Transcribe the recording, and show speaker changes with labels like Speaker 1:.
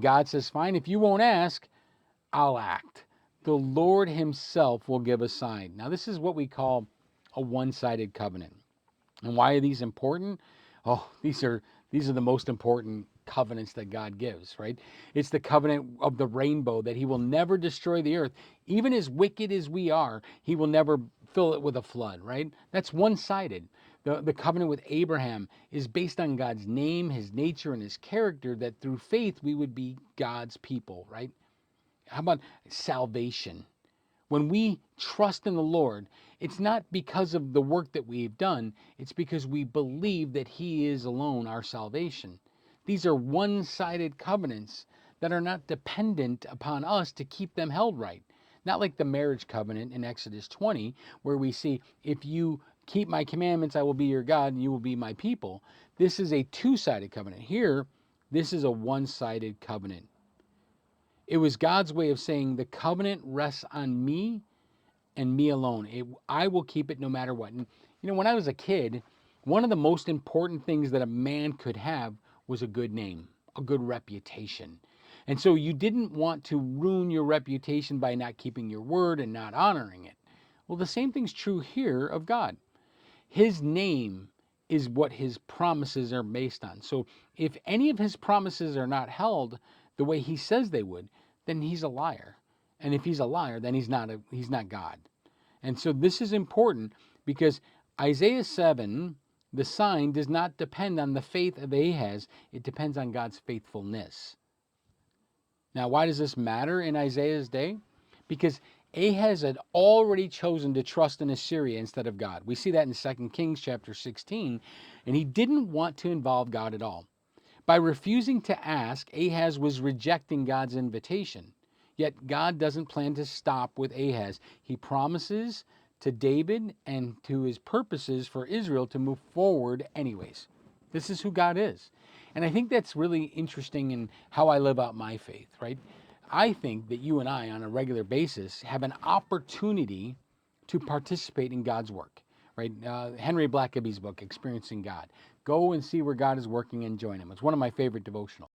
Speaker 1: And God says, fine, if you won't ask, I'll act. The Lord himself will give a sign. Now, this is what we call a one-sided covenant. And why are these important? Oh, these are the most important covenants that God gives, right? It's the covenant of the rainbow, that he will never destroy the earth. Even as wicked as we are, he will never fill it with a flood, right? That's one-sided. The covenant with Abraham is based on God's name, his nature, and his character, that through faith we would be God's people, right? How about salvation? When we trust in the Lord, it's not because of the work that we've done, it's because we believe that he is alone our salvation. These are one-sided covenants that are not dependent upon us to keep them held right. Not like the marriage covenant in Exodus 20, where we see, if you keep my commandments, I will be your God and you will be my people. This is a two-sided covenant. Here, this is a one-sided covenant. It was God's way of saying the covenant rests on me and me alone. I will keep it no matter what. And when I was a kid, one of the most important things that a man could have was a good name, a good reputation. And so you didn't want to ruin your reputation by not keeping your word and not honoring it. Well, the same thing's true here of God. His name is what his promises are based on. So if any of his promises are not held the way he says they would, then he's a liar. And if he's a liar, then he's not God. And so this is important because Isaiah 7, the sign does not depend on the faith of Ahaz, it depends on God's faithfulness. Now, why does this matter in Isaiah's day? Because Ahaz had already chosen to trust in Assyria instead of God. We see that in 2 Kings chapter 16, and he didn't want to involve God at all. By refusing to ask, Ahaz was rejecting God's invitation. Yet God doesn't plan to stop with Ahaz. He promises to David and to his purposes for Israel to move forward anyways. This is who God is. And I think that's really interesting in how I live out my faith, right? I think that you and I, on a regular basis, have an opportunity to participate in God's work, right? Henry Blackaby's book, Experiencing God. Go and see where God is working and join him. It's one of my favorite devotionals.